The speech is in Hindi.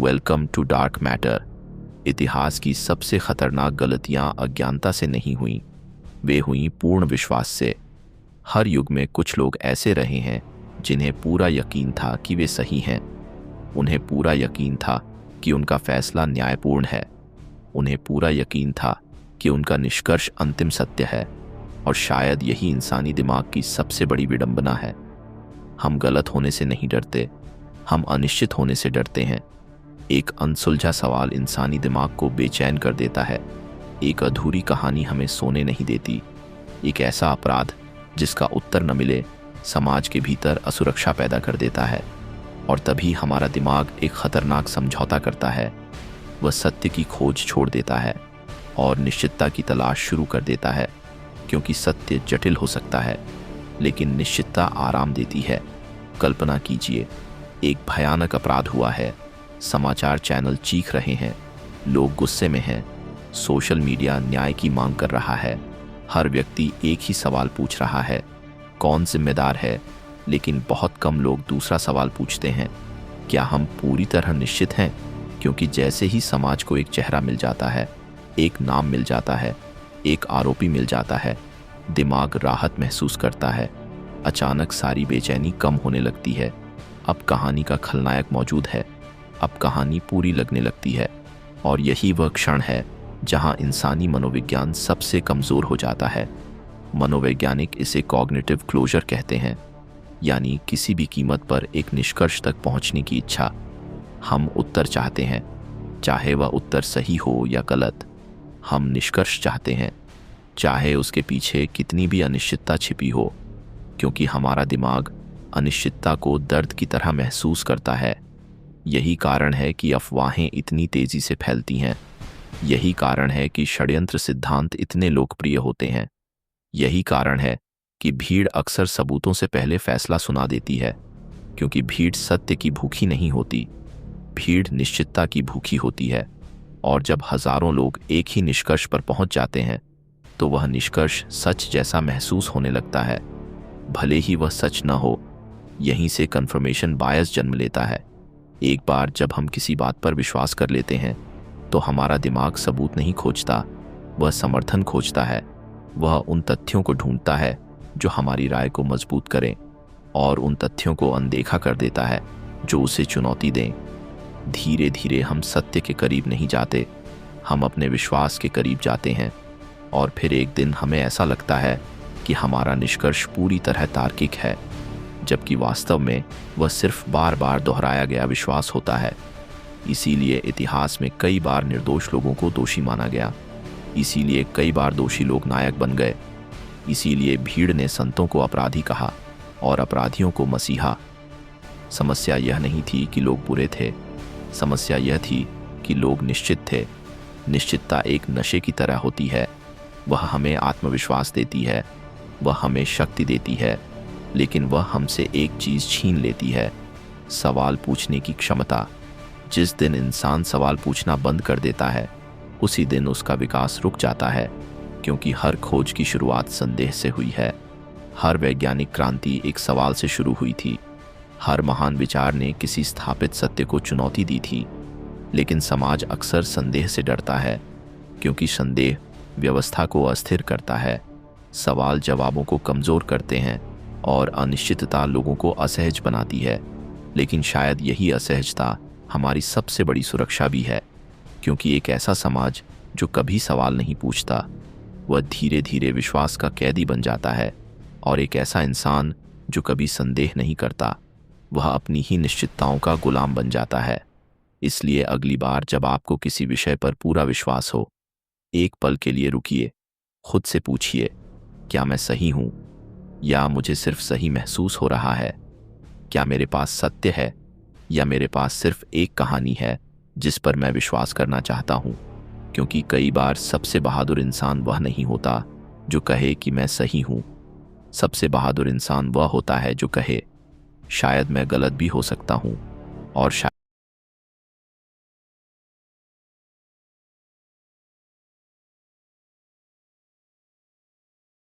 Welcome to dark matter. इतिहास की सबसे खतरनाक गलतियां अज्ञानता से नहीं हुईं, वे हुईं पूर्ण विश्वास से। हर युग में कुछ लोग ऐसे रहे हैं जिन्हें पूरा यकीन था कि वे सही हैं। उन्हें पूरा यकीन था कि उनका फैसला न्यायपूर्ण है। उन्हें पूरा यकीन था कि उनका निष्कर्ष अंतिम सत्य है। और शायद यही इंसानी दिमाग की सबसे बड़ी विडंबना है। हम गलत होने से नहीं डरते, हम अनिश्चित होने से डरते हैं। एक अनसुलझा सवाल इंसानी दिमाग को बेचैन कर देता है। एक अधूरी कहानी हमें सोने नहीं देती। एक ऐसा अपराध जिसका उत्तर न मिले समाज के भीतर असुरक्षा पैदा कर देता है। और तभी हमारा दिमाग एक खतरनाक समझौता करता है। वह सत्य की खोज छोड़ देता है और निश्चितता की तलाश शुरू कर देता है, क्योंकि सत्य जटिल हो सकता है लेकिन निश्चितता आराम देती है। कल्पना कीजिए, एक भयानक अपराध हुआ है, समाचार चैनल चीख रहे हैं, लोग गुस्से में हैं, सोशल मीडिया न्याय की मांग कर रहा है, हर व्यक्ति एक ही सवाल पूछ रहा है, कौन जिम्मेदार है? लेकिन बहुत कम लोग दूसरा सवाल पूछते हैं, क्या हम पूरी तरह निश्चित हैं? क्योंकि जैसे ही समाज को एक चेहरा मिल जाता है, एक नाम मिल जाता है, एक आरोपी मिल जाता है, दिमाग राहत महसूस करता है। अचानक सारी बेचैनी कम होने लगती है। अब कहानी का खलनायक मौजूद है, अब कहानी पूरी लगने लगती है। और यही वह क्षण है जहां इंसानी मनोविज्ञान सबसे कमज़ोर हो जाता है। मनोवैज्ञानिक इसे कॉग्निटिव क्लोजर कहते हैं, यानी किसी भी कीमत पर एक निष्कर्ष तक पहुंचने की इच्छा। हम उत्तर चाहते हैं, चाहे वह उत्तर सही हो या गलत। हम निष्कर्ष चाहते हैं, चाहे उसके पीछे कितनी भी अनिश्चितता छिपी हो, क्योंकि हमारा दिमाग अनिश्चितता को दर्द की तरह महसूस करता है। यही कारण है कि अफवाहें इतनी तेजी से फैलती हैं। यही कारण है कि षड्यंत्र सिद्धांत इतने लोकप्रिय होते हैं। यही कारण है कि भीड़ अक्सर सबूतों से पहले फैसला सुना देती है, क्योंकि भीड़ सत्य की भूखी नहीं होती, भीड़ निश्चितता की भूखी होती है। और जब हजारों लोग एक ही निष्कर्ष पर पहुंच जाते हैं, तो वह निष्कर्ष सच जैसा महसूस होने लगता है, भले ही वह सच न हो। यहीं से कन्फर्मेशन बायस जन्म लेता है। एक बार जब हम किसी बात पर विश्वास कर लेते हैं, तो हमारा दिमाग सबूत नहीं खोजता, वह समर्थन खोजता है। वह उन तथ्यों को ढूंढता है जो हमारी राय को मजबूत करें, और उन तथ्यों को अनदेखा कर देता है जो उसे चुनौती दें। धीरे धीरे हम सत्य के करीब नहीं जाते, हम अपने विश्वास के करीब जाते हैं। और फिर एक दिन हमें ऐसा लगता है कि हमारा निष्कर्ष पूरी तरह तार्किक है, जबकि वास्तव में वह सिर्फ बार बार दोहराया गया विश्वास होता है। इसीलिए इतिहास में कई बार निर्दोष लोगों को दोषी माना गया, इसीलिए कई बार दोषी लोग नायक बन गए, इसीलिए भीड़ ने संतों को अपराधी कहा और अपराधियों को मसीहा। समस्या यह नहीं थी कि लोग बुरे थे, समस्या यह थी कि लोग निश्चित थे। निश्चितता एक नशे की तरह होती है, वह हमें आत्मविश्वास देती है, वह हमें शक्ति देती है, लेकिन वह हमसे एक चीज़ छीन लेती है, सवाल पूछने की क्षमता। जिस दिन इंसान सवाल पूछना बंद कर देता है, उसी दिन उसका विकास रुक जाता है, क्योंकि हर खोज की शुरुआत संदेह से हुई है। हर वैज्ञानिक क्रांति एक सवाल से शुरू हुई थी। हर महान विचार ने किसी स्थापित सत्य को चुनौती दी थी। लेकिन समाज अक्सर संदेह से डरता है, क्योंकि संदेह व्यवस्था को अस्थिर करता है, सवाल जवाबों को कमज़ोर करते हैं, और अनिश्चितता लोगों को असहज बनाती है। लेकिन शायद यही असहजता हमारी सबसे बड़ी सुरक्षा भी है, क्योंकि एक ऐसा समाज जो कभी सवाल नहीं पूछता, वह धीरे धीरे विश्वास का कैदी बन जाता है। और एक ऐसा इंसान जो कभी संदेह नहीं करता, वह अपनी ही निश्चितताओं का गुलाम बन जाता है। इसलिए अगली बार जब आपको किसी विषय पर पूरा विश्वास हो, एक पल के लिए रुकिए, खुद से पूछिए, क्या मैं सही हूँ, या मुझे सिर्फ सही महसूस हो रहा है? क्या मेरे पास सत्य है, या मेरे पास सिर्फ एक कहानी है जिस पर मैं विश्वास करना चाहता हूँ? क्योंकि कई बार सबसे बहादुर इंसान वह नहीं होता जो कहे कि मैं सही हूँ। सबसे बहादुर इंसान वह होता है जो कहे, शायद मैं गलत भी हो सकता हूँ, और शायद